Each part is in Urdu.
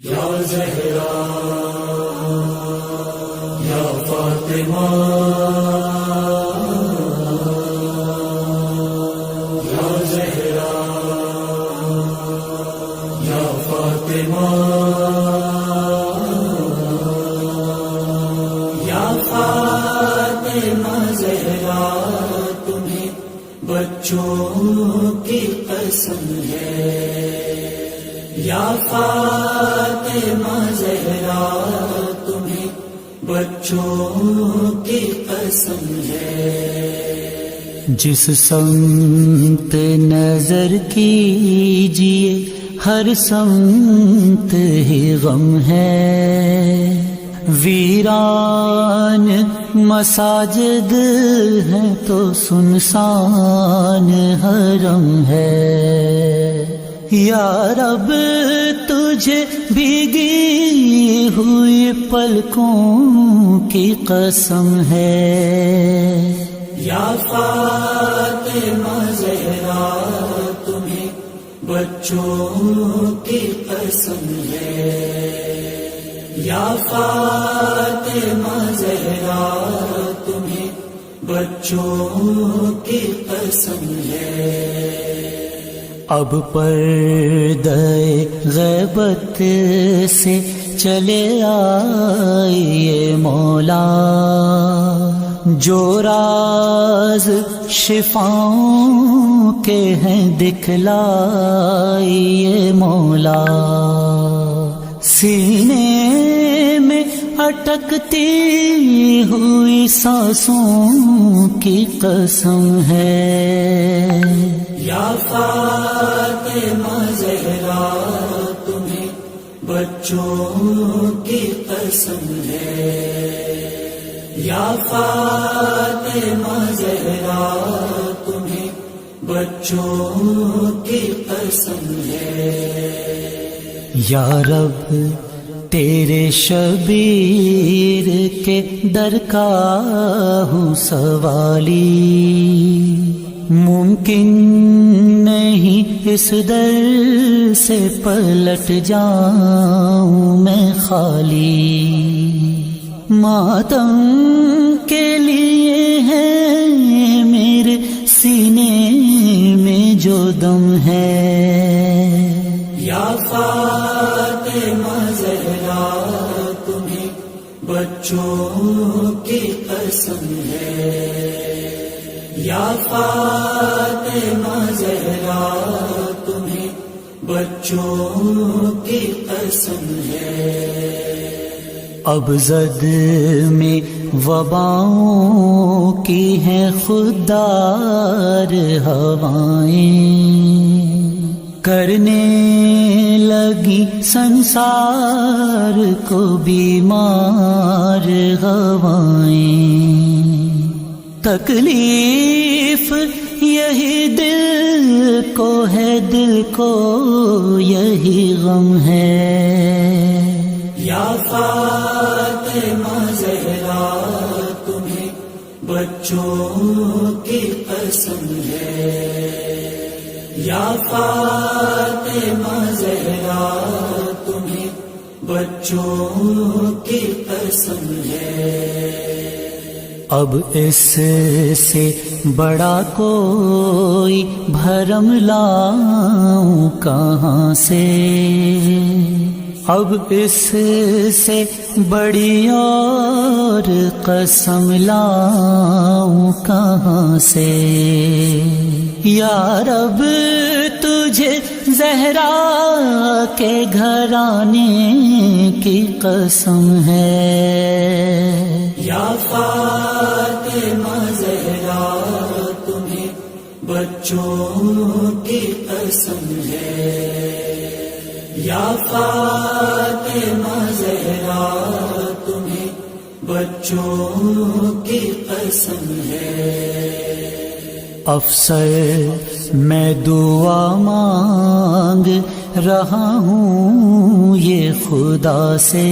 یا زہرا یا فاطمہ یا زہرا یا فاطمہ یا فاطمہ زہرا تمہیں بچوں کی قسم ہے یا فاطمہ زہرا تمہیں بچوں کی قسم ہے جس سمت نظر کیجیے ہر سمت ہی غم ہے ویران مساجد ہیں تو سنسان حرم ہے یا رب تجھے بھیگی ہوئی پلکوں کی قسم ہے یا فاطمہ زہرا تمہیں بچوں کی قسم ہے یا فاطمہ زہرا تمہیں بچوں کی قسم ہے اب پردہ غیبت سے چلے آئیے مولا جو راز شفاؤں کے ہیں دکھلائیے مولا سینے میں اٹکتی ہوئی سانسوں کی قسم ہے یا فاطمہ زہرا تمہیں بچوں کی قسم ہے یا فاطمہ زہرا تمہیں بچوں کی قسم ہے یا رب تیرے شبیر کے در کا ہوں سوالی ممکن نہیں اس در سے پلٹ جاؤں میں خالی ماتم کے لیے ہے میرے سینے میں جو دم ہے یا فاطمہ زہرا تمہیں بچوں کی قسم ہے یا فاطمہ زہرا تمہیں بچوں کی قسم ہے اب زد میں وباؤں کی ہیں خوددار ہوائیں کرنے لگی سنسار کو بیمار ہوائیں تکلیف یہی دل کو ہے دل کو یہی غم ہے یا فاطمہ زہرا تمہیں بچوں کی قسم ہے یا فاطمہ زہرا تمہیں بچوں کی قسم ہے اب اس سے بڑا کوئی بھرم لاؤں کہاں سے اب اس سے بڑی اور قسم لاؤں کہاں سے یا رب تجھے زہرا کے گھرانے کی قسم ہے یا فاطمہ زہرا تمہیں بچوں کی قسم ہے یا فاطمہ زہرا تمہیں بچوں کی قسم ہے افسر میں دعا مانگ رہا ہوں یہ خدا سے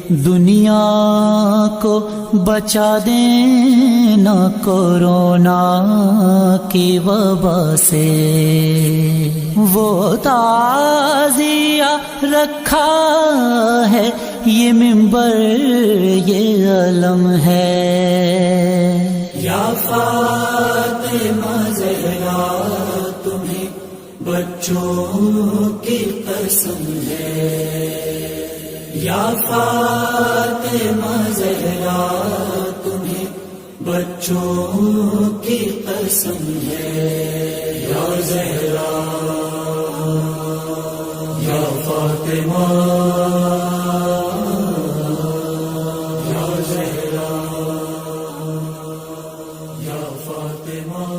دنیا کو بچا دینا کورونا کی وبا سے وہ تعزیہ رکھا ہے، یہ منبر یہ علم ہے۔ یا فاطمہ زہرا تمہیں بچوں کی قسم ہے، یا فاطمہ زہرا تمہیں بچوں کی قسم ہے، یا زہرا یا فاطمہ یا زہرا یا فاطمہ۔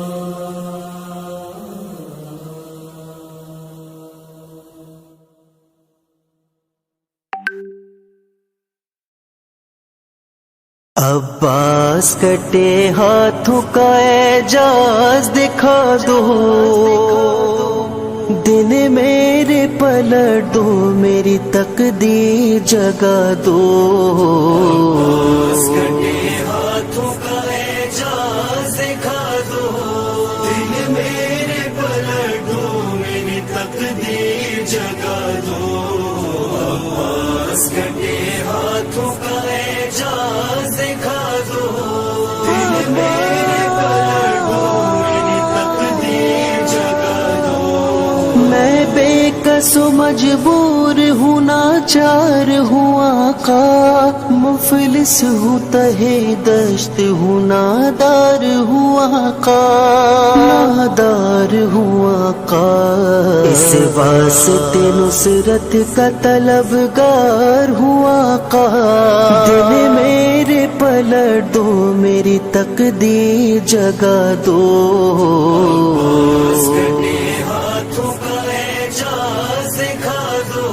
عباس کٹے ہاتھوں کا اعجاز دکھا دو، دن میرے پلٹ دو، میری تقدیر جگا دو۔ عباس کٹے ہاتھوں کا اعجاز دکھا دو، دن میرے پلٹ دو، میری تقدیر جگا دو۔ عباس کٹے ہاتھوں کا اعجاز دکھا دو، دل میرے پلٹ دو، میری تقدیر جگا دو۔ میں بے کس و مجبور ہوں، ناچار ہوں آقا، مفلس ہوں تہے دشت ہوں، نادار ہوں آقا، نادار ہوں آقا۔ اس واسطے نصرت کا طلبگار ہوں آقا، دل میرے پلٹ دو، میری تقدیر جگا دو۔ عباس کٹے ہاتھوں کا اعجاز دکھا دو،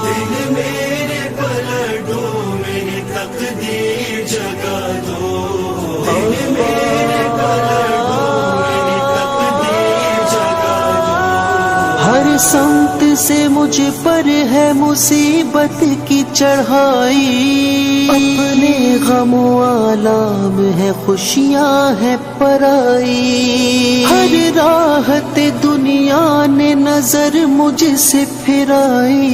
دل میرے پلٹ دو، میری تقدیر جگا دو۔ دل میرے پلٹ دو، میری تقدیر جگا دو۔ ہر سمت سے مجھ پر ہے مصیبت کی چڑھائی، اپنے غم و آلام ہے، خوشیاں ہے پرائی، ہر راحت دنیا نے نظر مجھ سے پھرائی،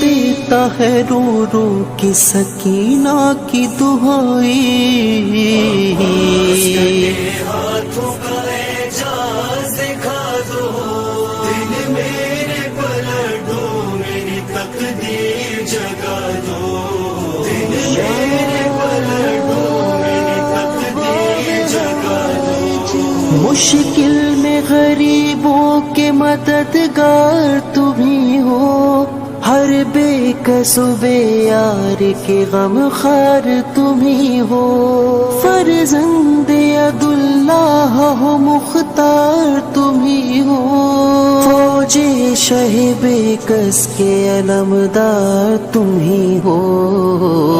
دیتا ہے رو رو کی سکینہ کی دہائی۔ ہاتھوں کا اعجاز دکھا دو، دل میرے پلٹ دو، میری تقدیر جگا دو۔ دل میرے پلٹ دو، میری تقدیر جگا دو۔ مشکل میں غریبوں کے مددگار تمہیں ہو، ہر بے کس و بے یار کے غم خار تمہیں ہو، فرزند عبداللہ ہو، مختار تمہیں ہو، فوج شہ بے کس کے علمدار تمہیں ہو۔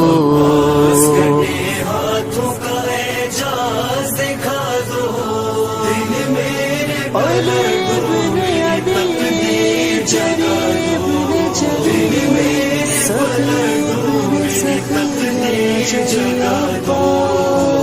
عباس کٹے ہاتھوں کا اعجاز دکھا دو، دل میرے پلٹ دو، میری تقدیر جگا دو۔ دل میرے پلٹ دو، میری تقدیر جگا دو۔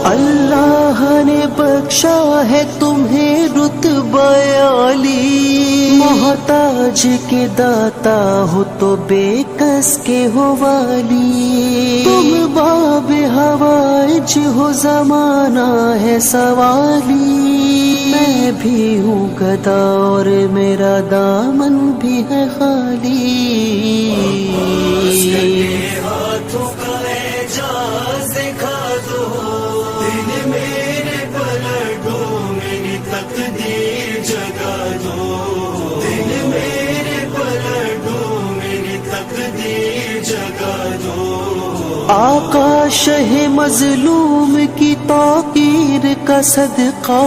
اللہ نے بخشا ہے تمہیں رتبہ عالی، محتاج کے داتا ہو تو بے کس کے ہو والی، تم باب حوائج ہو، زمانہ ہے سوالی، میں بھی ہوں گدا اور میرا دامن بھی ہے خالی۔ ہاتھوں کا اعجاز دکھا دو، دل میرے پلٹ دو، میری تقدیر جگا دو۔ دل میرے پلٹ دو، میری تقدیر جگا دو۔ آقا شہ مظلوم کی توقیر کا صدقہ،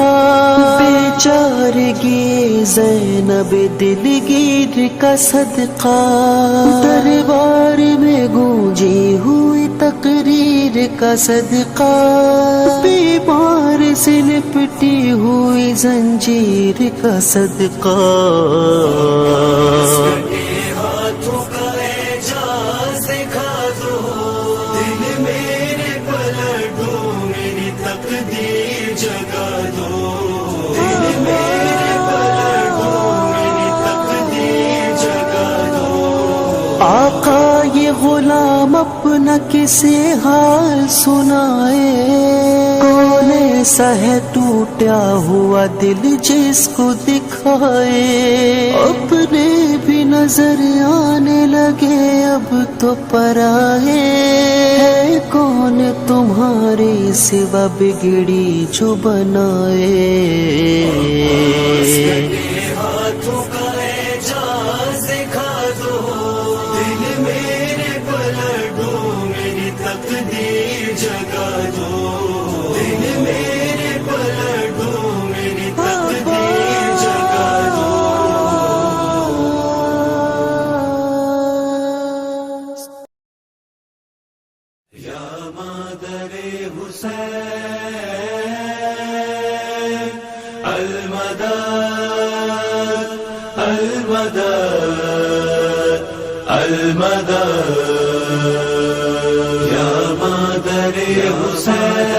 بیچارگی زینب دلگیر کا صدقہ، دربار میں گونجی ہوئی تقریر کا صدقہ، بیمار سے لپٹی ہوئی زنجیر کا صدقہ۔ ہاتھوں کا اعجاز دکھا دو، دل میرے پلٹ دو، میری تقدیر جگا دو۔ دل میرے پلٹ دو، میری آقا یہ غلام اپنا کسے حال سنائے، کون ایسا ہے ٹوٹا ہوا دل جس کو دکھائے، اپنے بھی نظر آنے لگے اب تو پرائے، ہے کون تمہارے سوا بگڑی جو بنائے، ہاتھوں کا اعجاز دکھا دو، دل میرے پلٹ دو، میری تقدیر جگا دو، دل میرے پلٹ دو، میری تقدیر جگا دو۔ یا مادر حسین المدد المدد المدد، یا مادر حسین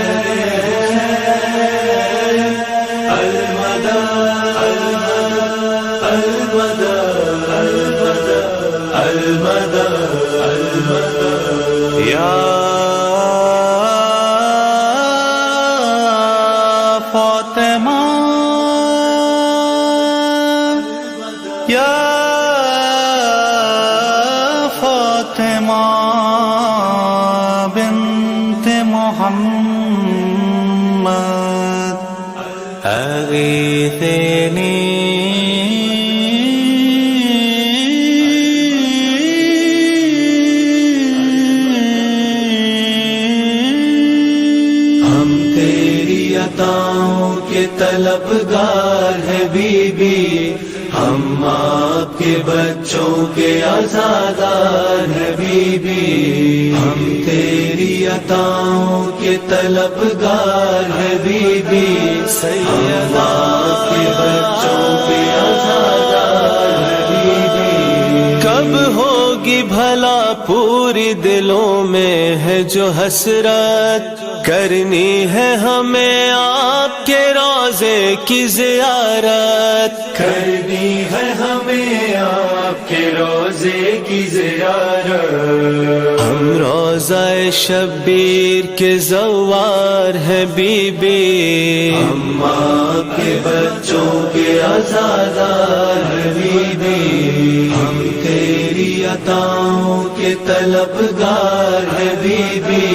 المدد المدد المدد المدد المدد، یا فاطمہ یا فاطمہ بنت محمد اغیثنی، ہم تیری عطاؤں کے طلبگار ہیں بی بی، ہم آپ کے بچوں کے آزادار ہیں بی بی، ہم تیری عطاؤں کے طلبگار ہیں بی بی، ہم آپ کے بچوں کے آزادار ہیں بی بی۔ کب ہوگی بھلا پوری دلوں میں ہے جو حسرت، کرنی ہے ہمیں آپ کے روضے کی زیارت، کرنی ہے ہمیں آپ کے روزے کی زیارت، ہم روضہ شبیر کے زوار ہیں بی بی، ہم آپ کے بچوں کے آزادار ہیں بی بی، ہم تیری عطاؤں کے طلبگار ہیں بی بی،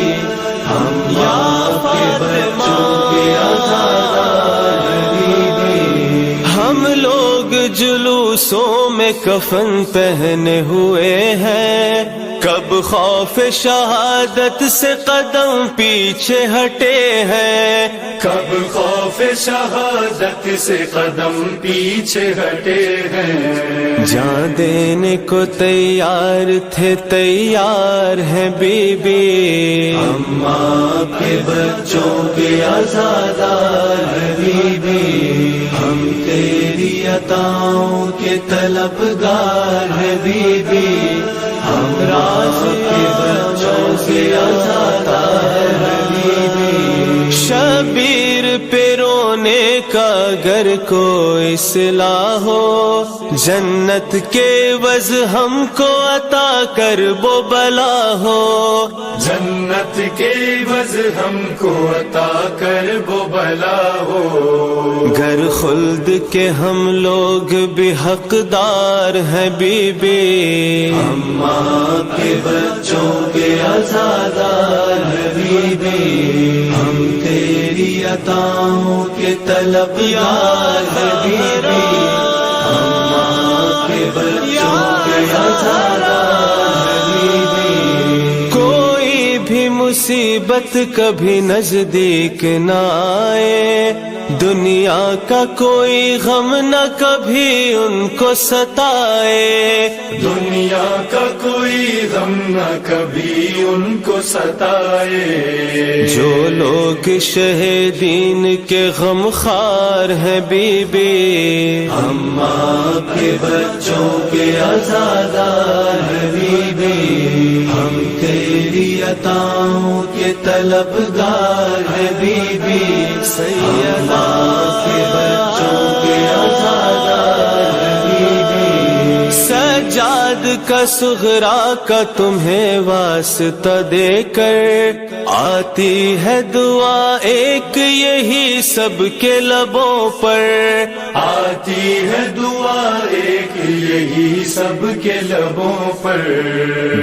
ہم آپ کے بچوں کے آزادار ہیں بی بی۔ ہم لوگ جلوسوں میں کفن پہنے ہوئے ہیں، کب خوف شہادت سے قدم پیچھے ہٹے ہیں، کب خوف شہادت سے قدم پیچھے ہٹے ہیں، جان دینے کو تیار تھے تیار ہیں بی بی، ہم آپ کے بچوں کے آزادار ہیں بی بی، ہم تیری عطاؤں کے طلبگار ہیں بی بی، ہم راز کے بچوں کے آزادار ہیں بی بی۔ شبیر پہ رونے کا اگر کوئی صلاح ہو، جنت کے عوض ہم کو عطا کر وہ بلا ہو، جنت کے عوض ہم کو عطا کر وہ بلا ہو، گر خلد کے ہم لوگ بھی حقدار ہیں بی بی، ہم آپ کے بچوں کے آزادار ہیں بی بی، ہم تیری عطاؤں کے طلبگار ہیں بی بی، ہم آپ کے بچوں کے آزادار ہیں بی بی۔ کوئی بھی مصیبت کبھی نزدیک نہ آئے، دنیا کا کوئی غم نہ کبھی ان کو ستائے، دنیا کا کوئی غم نہ کبھی ان کو ستائے، جو لوگ شہیدین کے غم خوار ہیں بی بی، ہم آپ کے بچوں کے آزادار ہیں بی بی، ہم تیری عطاؤں کے طلبگار ہیں بی بی، ہم آپ کے بچوں کے آزادار ہیں بی بی۔ سجا یاد کا صغرا کا تمہیں واسطہ دے کر آتی ہے دعا ایک یہی سب کے لبوں پر، آتی ہے دعا ایک یہی سب کے لبوں پر،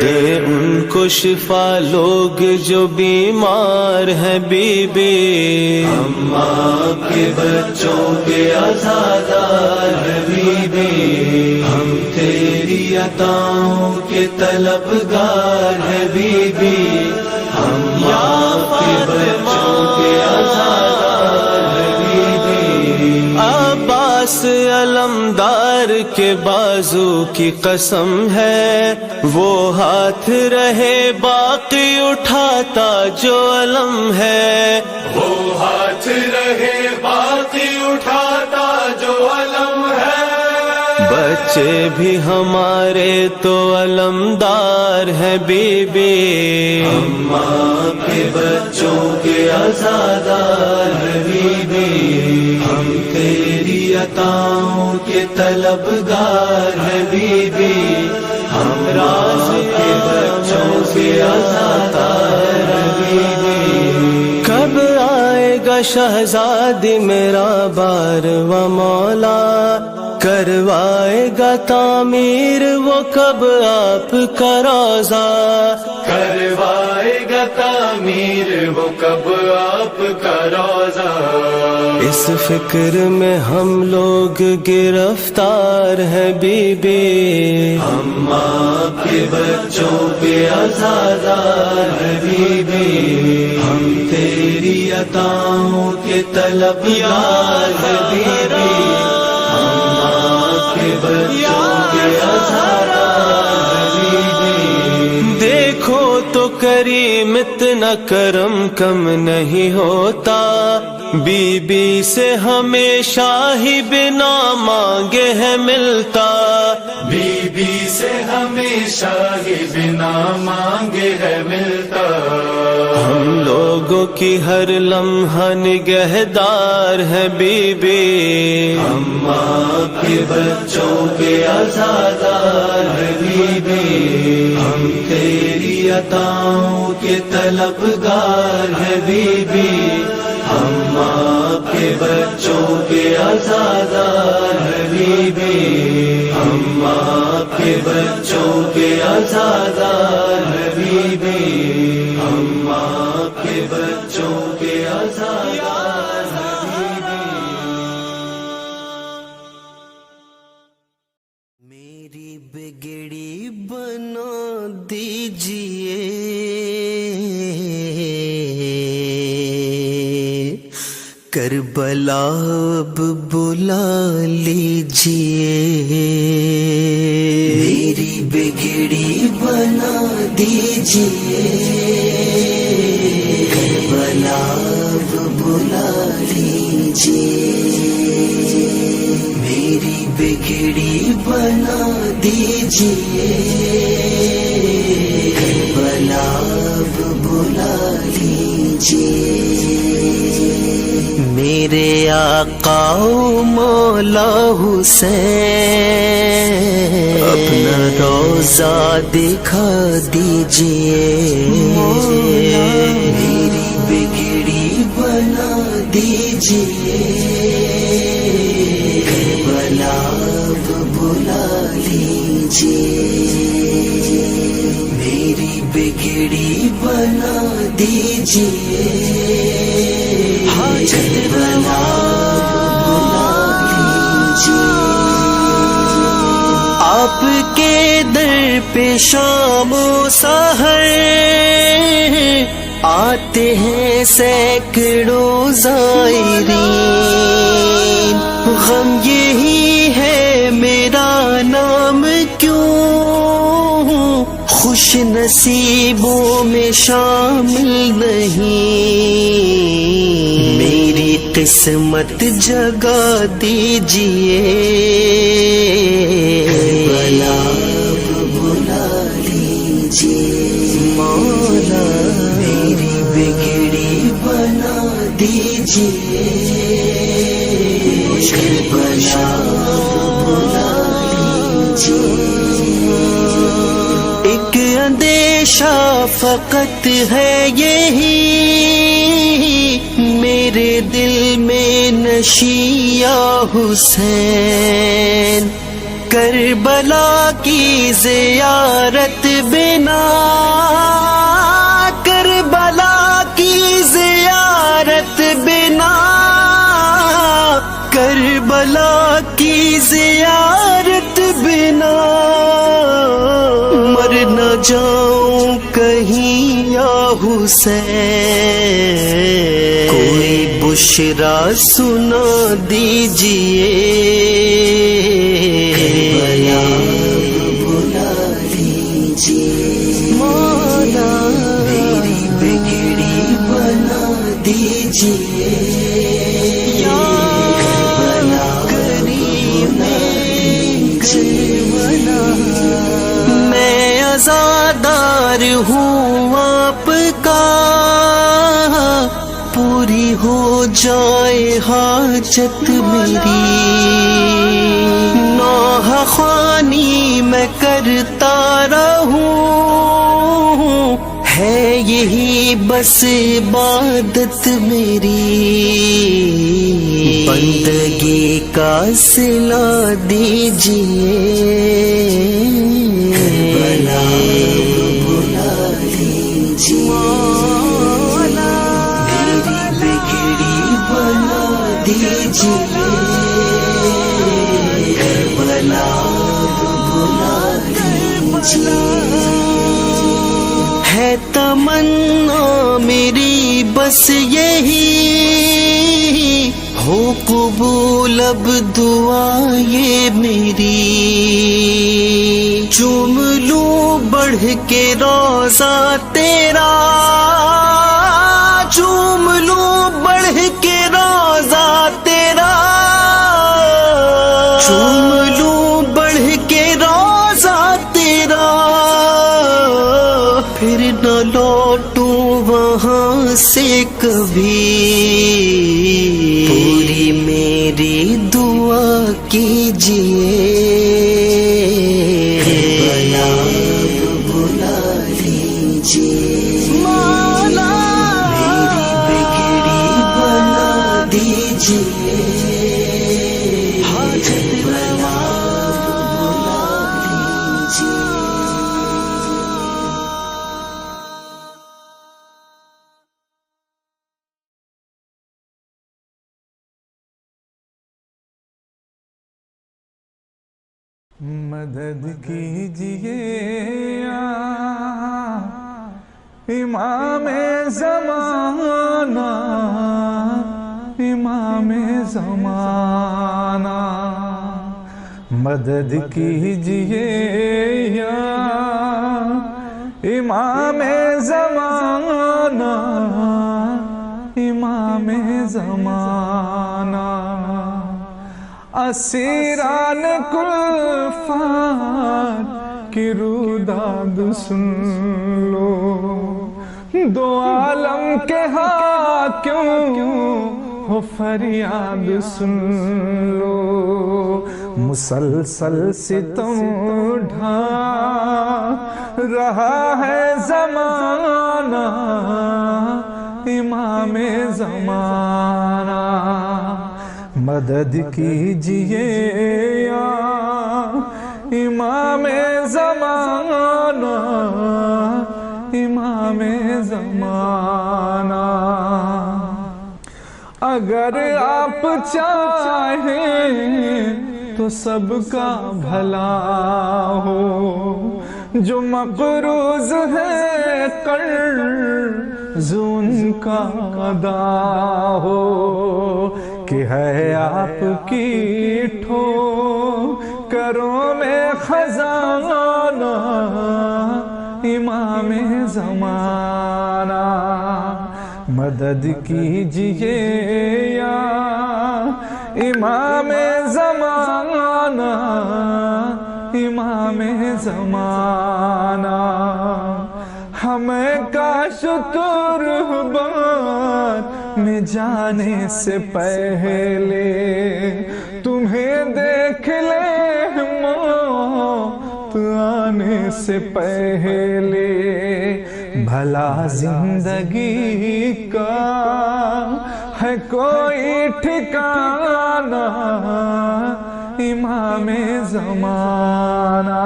دے ان کو شفا لوگ جو بیمار ہیں بی بی، ہم آپ کے بچوں کے عزادار ہیں بی بی، ہم تیری عطاؤں کے طلبگار ہیں بی بی، ہم آپ کے بچوں کے عزادار ہیں بی بی۔ عباس علمدار کے بازو کی قسم ہے، وہ ہاتھ رہے باقی اٹھاتا جو علم ہے، وہ ہاتھ رہے باقی اٹھاتا جو علم ہے، بچے بھی ہمارے تو علمدار ہیں بی بی، ہم آپ کے بچوں کے عزادار ہیں بی بی، ہم تیری عطاؤں کے طلبگار ہیں بی بی، ہم راز کے بچوں کے عزادار ہیں بی بی۔ کب آئے گا شہزادی میرا بار و مولا، کروائے گا تعمیر وہ کب آپ کا روضہ، کروائے گا تعمیر وہ کب آپ کا روضہ، اس فکر میں ہم لوگ گرفتار ہیں بی بی، ہم آپ کے بچوں کے عزادار ہیں بی بی، ہم تیری عطاؤں کے طلبگار ہیں بی بی، ہم آپ کے بچوں کے عزادار ہیں بی بی۔ دیکھو تو کریم اتنا کرم کم نہیں ہوتا، بی بی سے ہمیشہ ہی بنا مانگے ہے ملتا، بی بی سے ہمیشہ ہی بنا مانگے ہے ملتا، ہم لوگوں کی ہر لمحہ نگہدار ہے بی بی، ہم آپ کے بچوں کے عزادار ہیں بی بی، ہم تیری عطاؤں کے طلبگار ہیں بی بی، ہم آپ کے بچوں کے عزادار ہیں بی بی، ہم آپ کے بچوں کے عزادار ہیں بی بی، ہم آپ کے بچوں کے عزادار ہیں بی بی۔ میری بگڑی بنا دیجئے کربلا اب بلا لیجئے، میری بگڑی بنا دیجئے کربلا اب بلا لیجئے، میری بگڑی بنا دیجئے کربلا اب بلا لیجئے، میرے آقا و مولا حسین اپنا روضہ دکھا دیجئے، میری بگڑی بنا دیجئے کربلا اب بلا لیجئے، میری بگڑی بنا دیجئے کربلا اب بلا لیجئے، آپ کے در پہ شام و سحر آتے ہیں سینکڑوں زائرین، غم یہی ہے میرا نام کیوں خوش نصیبوں میں شامل نہیں، میری قسمت جگا دیجئے کربلا اب بلا لیجئے مولا، میری بگڑی بنا دیجئے کربلا اب بلا لیجئے۔ شفقت ہے یہی میرے دل میں نشیہ حسین، کربلا کی زیارت بنا، کربلا کی زیارت بنا، کربلا کی زیارت بنا، مر نہ جاؤں کہیں یا حسین، کوئی بشرا سنا دیجئے، کربلا بلا لیجئے، مولا میری بگڑی بنا دیجئے، یا کریم کربلا، میں عزادار ہوں آپ کا، پوری ہو جائے حاجت میری، نوحہ خوانی میں کرتا رہوں، ہے یہی بس عبادت میری، بندگی کا صلہ دیجئے، کربلا بلا لیجئے، مولا میری بگڑی بنا دیجئے، کربلا بلا لیجئے، ہے تمنا میری بس یہی، ہو قبول اب دعا یہ میری، چوم لوں بڑھ کے روضہ تیرا، چوم لوں بڑھ کے روضہ تیرا، چوم لوں بڑھ کے روضہ تیرا، پھر نہ لوٹوں وہاں سے کبھی، پوری میری دعا کیجئے، کربلا بلا لیجئے، مولا میری بگڑی بنا دیجئے، کربلا بلا لیجئے۔ مدد کیجئے یا امام زمانہ، امام زمانہ، مدد کیجئے یا امام زمانہ، امام زمانہ، اسیران کلفات کی روداد سن لو، دو عالم کے حاکم ہو فریاد سن لو، مسلسل ستم ڈھا رہا ہے زمانہ، امام زمانہ، مدد کیجئے یا امام زمانہ، امام زمانہ، اگر آپ چاہیں تو سب کا بھلا ہو، جو مقروض ہے قرض ان کا ادا ہو، کہ ہے آپ کی ٹھوکروں میں خزانہ، امام زمانہ، مدد کیجئے یا امام زمانہ، امام زمانہ، ہمیں کاش قربان میں جانے سے پہلے تمہیں دیکھ لے موت آنے سے پہلے بھلا زندگی کا ہے کوئی ٹھکانہ امام زمانہ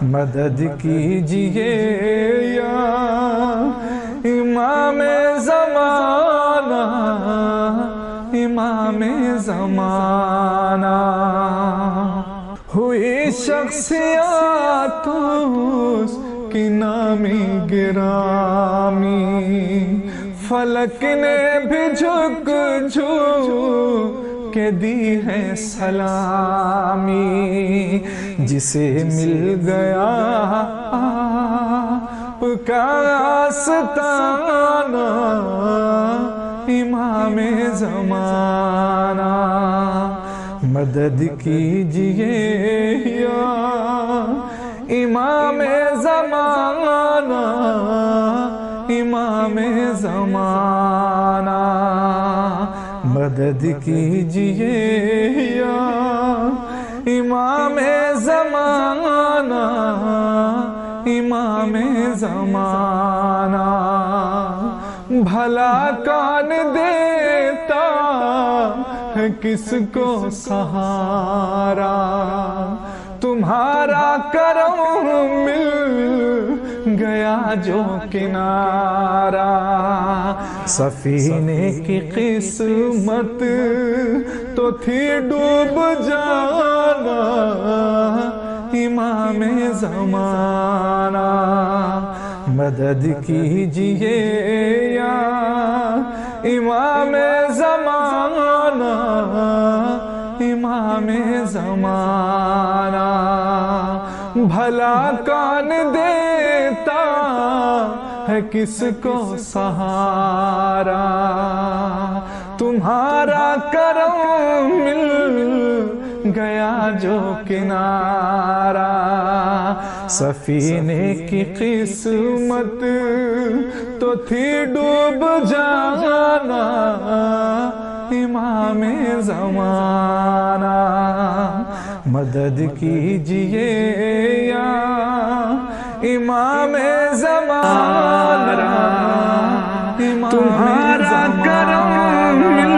مدد کیجئے یا امام زمانہ امام زمانہ ہوئی شخصیات اس کی نامی گرامی فلک نے بھی جھک جھک کے دی ہے سلامی جسے مل گیا آپ کا آستانہ امام زمانہ مدد کیجئے یا امام زمانہ امام زمانہ مدد کیجئے یا امام زمانہ امام زمانہ بھلا کون دیتا ہے کس کو سہارا تمہارا کرم مل گیا جو کنارہ سفینے کی قسمت تو تھی ڈوب جانا امام زمانہ مدد کیجئے یا امام زمانہ امام زمانہ بھلا کون دیتا ہے کس کو سہارا تمہارا کرم مل گیا جو کنارہ سفینے کی قسمت تو تھی ڈوب جانا امام زمانہ مدد کیجئے یا امام زمانہ تمہارا کرم مل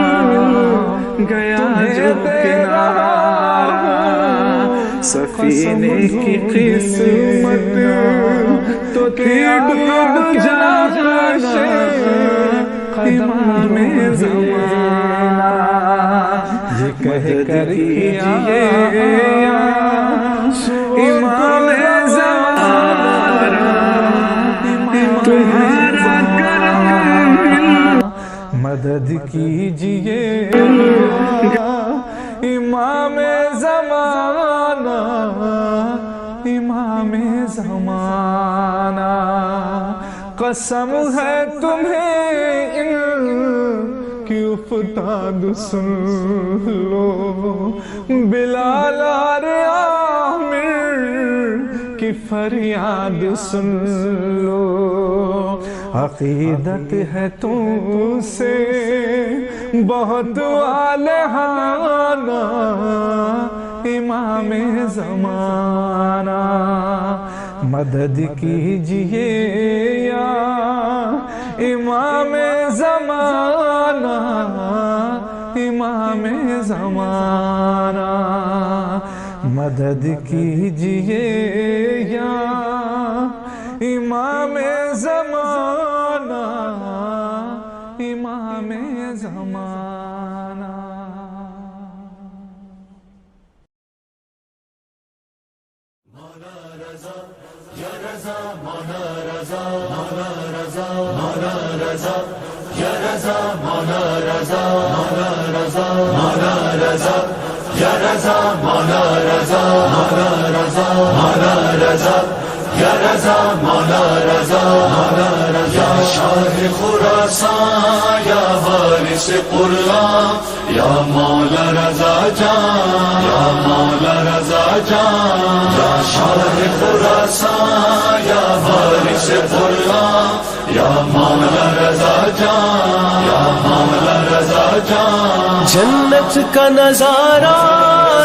گیا جو کنارہ سفینے کی قسمت تو تھی ڈوب جانا امام زمانہ یہ کہہ کر کیجئے امام زمانہ تمہارا کرم مدد کیجئے امام زمانہ امام زمانہ قسم ہے تمہیں ان کی افتاد سن لو بلال اور عامر کی فریاد سن لو عقیدت ہے تم سے بہت والہانہ امام زمانہ مدد کیجئے یا امام زمانہ امام زمانہ مدد کیجئے یا امام زمانہ امام زمانہ شاہ خراسان یا وارث قرآن یا مولا رضا جان یا مولا رضا جان یا شاہ خراسان یا وارث قرآن یا مولا رضا جان یا مولا رضا جان جنت کا نظارہ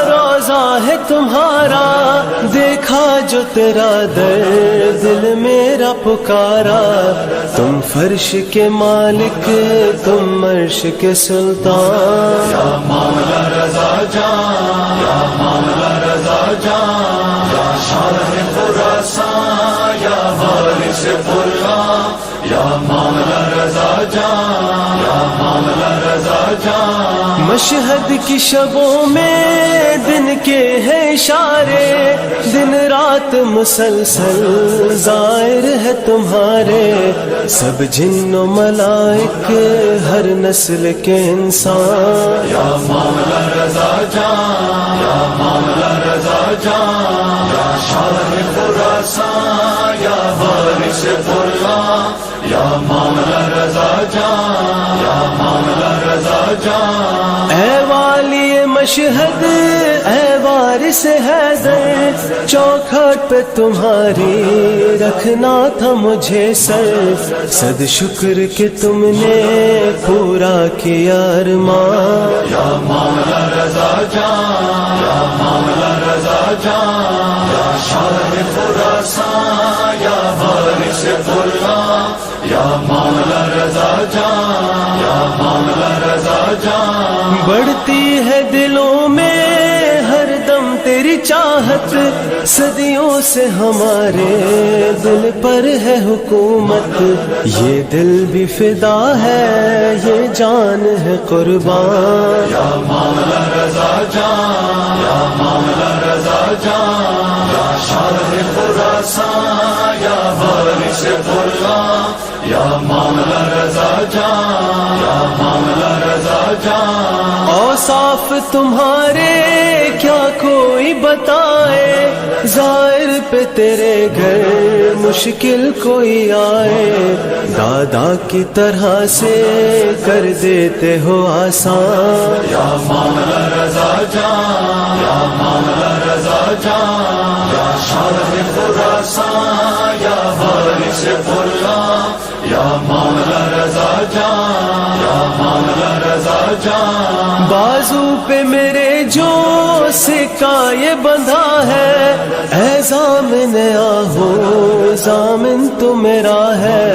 روز تقاضا ہے تمہارا، دیکھا جو تیرا درد دل میرا پکارا، تم فرش کے مالک تم عرش کے سلطان، یا مولا رضا جان، یا مولا رضا جان، یا شاہ خراسان، یا وارث قرآن، یا مولا رضا جان، یا مولا رضا جان۔ مشہد کی شبوں میں دن کے ہیں اشارے، دن رات مسلسل زائر ہے تمہارے، سب جن و ملائک ہر نسل کے انسان، یا مولا رضا جان، یا مولا رضا جان، یا شاہ خراسان، یا وارث قرآن، یا مولا رضا جان، یا مولا رضا جان۔ اے والی مشہد اے وارث حیدر، چوکھٹ پہ تمہاری رکھنا تھا مجھے سر، صد شکر کہ تم نے پورا کیا ارمان، یا مولا رضا جان، یا مولا رضا جان، یا شاہ خراسان، یا وارث قرآن، یا مولا رضا جان، یا مولا رضا جان۔ بڑھتی ہے دلوں میں ہر دم تیری چاہت، صدیوں سے ہمارے دل پر ہے حکومت، یہ دل بھی فدا ہے یہ جان ہے قربان، یا مولا رضا جان، یا مولا رضا جان، یا شاہ خراسان، یا وارث قرآن، یا مولا رضا جان، یا مولا رضا جان۔ اوصاف تمہارے کیا کوئی بتائے، ظاہر پہ تیرے گھر مشکل کوئی آئے، دادا کی طرح سے کر دیتے ہو آسان، یا مولا رضا جان، یا مولا رضا جان، یا شاہ خراسان، یا وارث قرآن، یا مولا رضا جان، یا مولا رضا جان۔ بازو پہ میرے جو سکہ یہ بندھا ہے، اے ضامن آہو ضامن تو میرا ہے،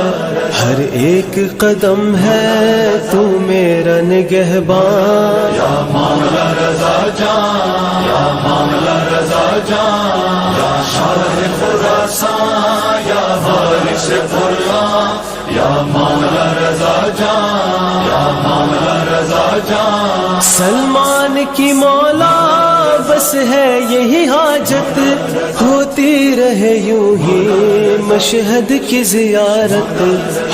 ہر ایک قدم ہے تو میرا نگہبان، یا مولا رضا جان، یا مولا رضا جان، یا شاہ خراسان، یا وارث قرآن، یا مولا رضا جان، یا مولا رضا جان۔ سلمان کی مولا بس ہے یہی حاجت، ہوتی رہے یوں ہی مشہد کی زیارت،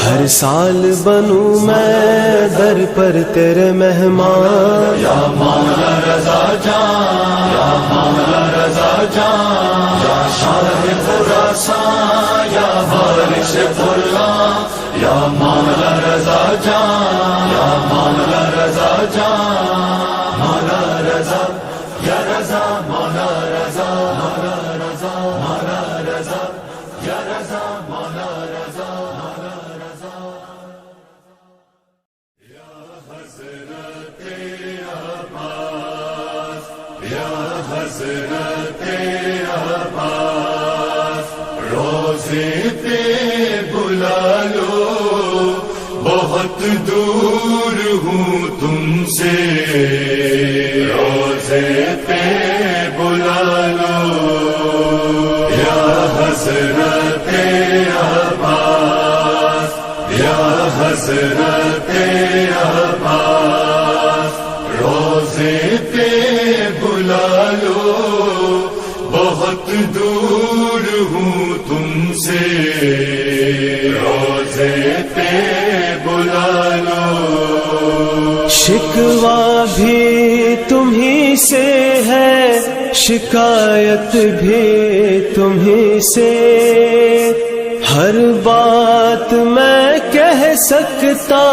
ہر سال بنوں میں در پر تیرے مہمان، یا مولا رضا جان، یا مولا رضا جان، یا شاہ خراسان، یا وارث قرآن، یا مولا رضا جان، یا مولا رضا جان۔ مولا رضا یا رضا، مولا رضا، مولا رضا، مولا رضا یا رضا، مولا رضا، مولا رضا۔ یا حضرت عباس، یا حضرت عباس، روزے پہ بلا لو، بہت دور ہوں تم سے، روزے پہ بلا لو، یا حضرت عباس، یا حضرت عباس، روزے پہ بلا لو، بہت دور ہوں تم سے، روزے پہ بلا لو۔ شکوہ بھی تمہیں سے ہے، شکایت بھی تمہیں سے، ہر بات میں کہہ سکتا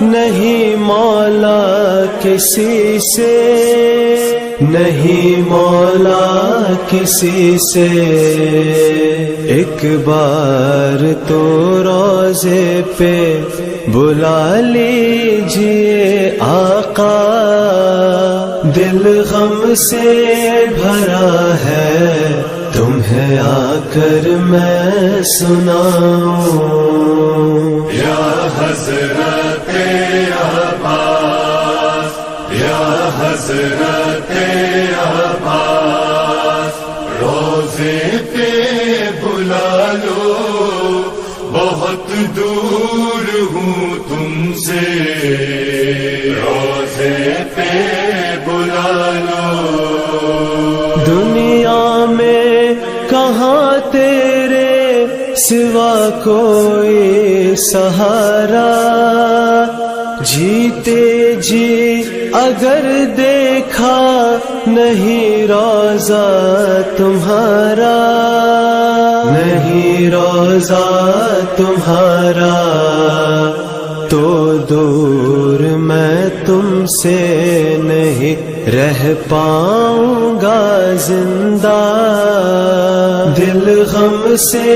نہیں مولا کسی سے، نہیں مولا کسی سے، ایک بار تو روزے پہ بلا لیجئے آقا، دل غم سے بھرا ہے تمہیں آ کر میں سناؤں. یا حضرت عباس، یا حضرت عباس، روزے پہ بلا لو، بہت دور ہوں تم سے، روزے پہ بلا لو. دنیا میں کہاں تیرے سوا کوئی سہارا، جیتے جی اگر دیکھا نہیں روزہ تمہارا، نہیں روزہ تمہارا، تو دور میں تم سے نہیں رہ پاؤں گا زندہ. دل غم سے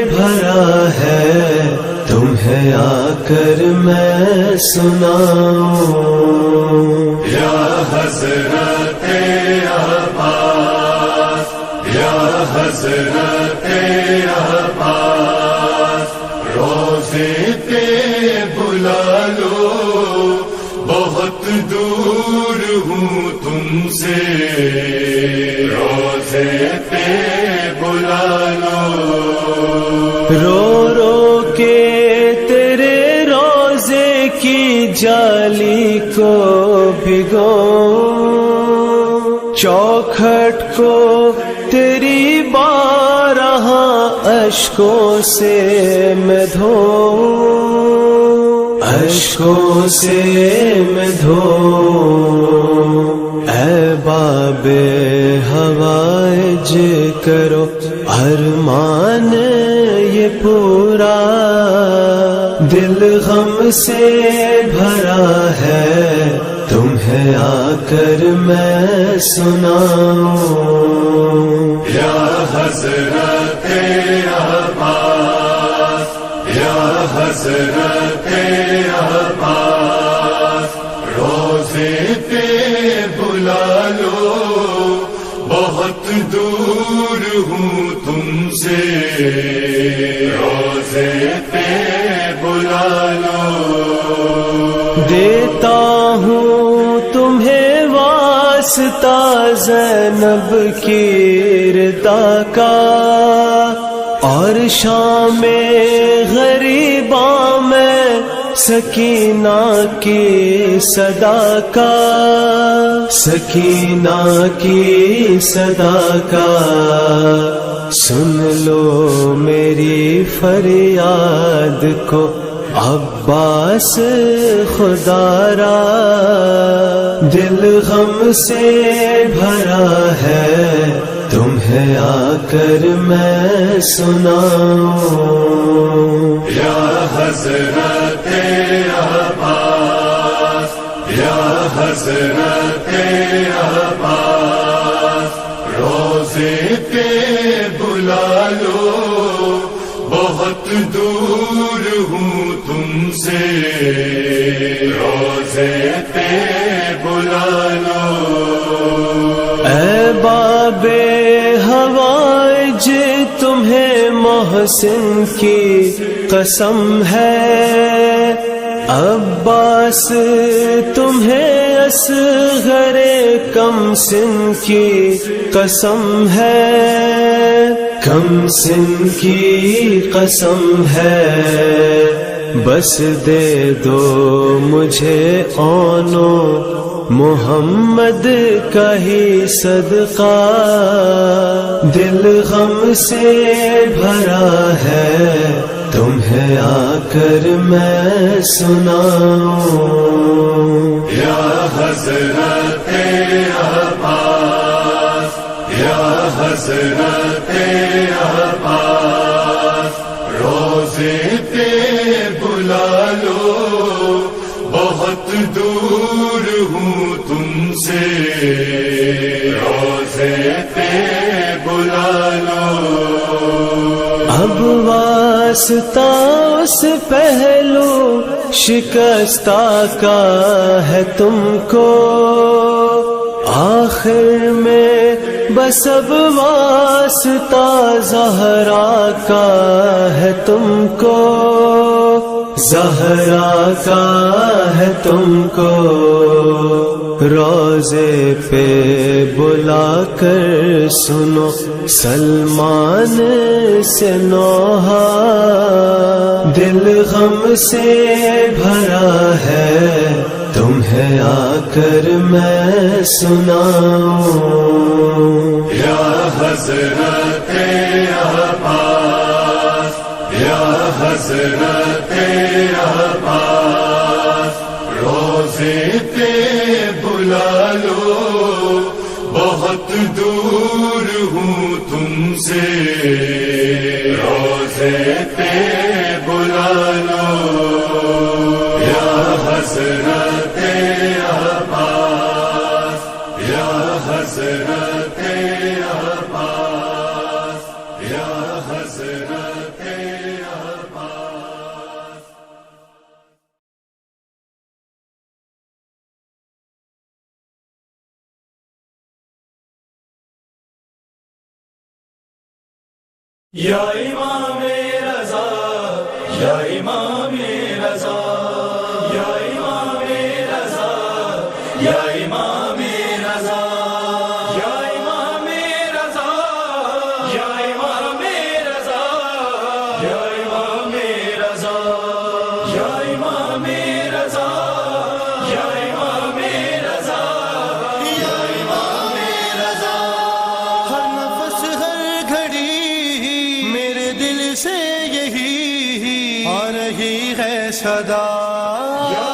بھرا ہے تمہیں آ کر میں سناؤں. یا حضرت عباس، یا حضرت عباس، روزے پہ بلا لو، بہت دور ہوں تم سے، روزے پہ بلا لو. رو رو کے تیرے روزے کی جالی کو بھگو، چوکھٹ کو تیری بارہ اشکوں سے میں دھوؤں، اشکوں سے میں دھوؤں. اے باب ہوائج کرو ارمان یہ پورا، دل غم سے بھرا ہے تمہیں آ کر میں سناؤں. یا حضرت عباس، یا حضرت عباس، روزے پہ بلا لو، بہت دور ہوں تم سے، روزے پہ بلا لو. دیتا ہوں تمہیں واسطہ زینب کی ردا کا، اور شام غریباں میں سکینہ کی صدا کا، سکینہ کی صدا کا. سن لو میری فریاد کو عباس خدارا، دل غم سے بھرا ہے تمہیں آ کر میں سناؤں. یا حضرت عباس، یا حضرت عباس، روزے پہ بلا لو، بہت دور ہوں تم سے، روزے پہ بلا لو. اے باب ہوائج تمہیں محسن کی قسم ہے، عباس تمہیں اصغر کم سن کی قسم ہے، کم سن کی قسم ہے. بس دے دو مجھے اونو محمد کا ہی صدقہ، دل غم سے بھرا ہے تمہیں آ کر میں سناؤں. یا حضرت عباس، یا حضرت عباس، روزے پہ بلا لو، بہت دور ہوں تم سے، روزے پہ بلا لو. اب واسطہ اس پہلو شکستہ کا ہے تم کو، آخر میں بس اب واسطہ زہرا کا ہے تم کو، زہرا کا ہے تم کو، روضے پہ بلا کر سنو سلمان سے نوحہ، دل غم سے بھرا ہے تمہیں آ کر میں سناؤں، یا حضرت عباس، یا حضرت عباس، روزے پہ بلا لو، بہت دور ہوں تم سے، روزے پہ بلا لو، یا حضرت عباس، یا حضرت عباس، یا حضرت عباس۔ یا امام رضا، یا امام رضا، یا امام رضا، یا امام رضا، یا امام رضا، یا امام رضا، یا امام رضا، یا امام رضا، یا امام رضا، یا امام رضا۔ ہر نفس ہر گھڑی میرے دل سے یہی آ رہی ہے صدا، یا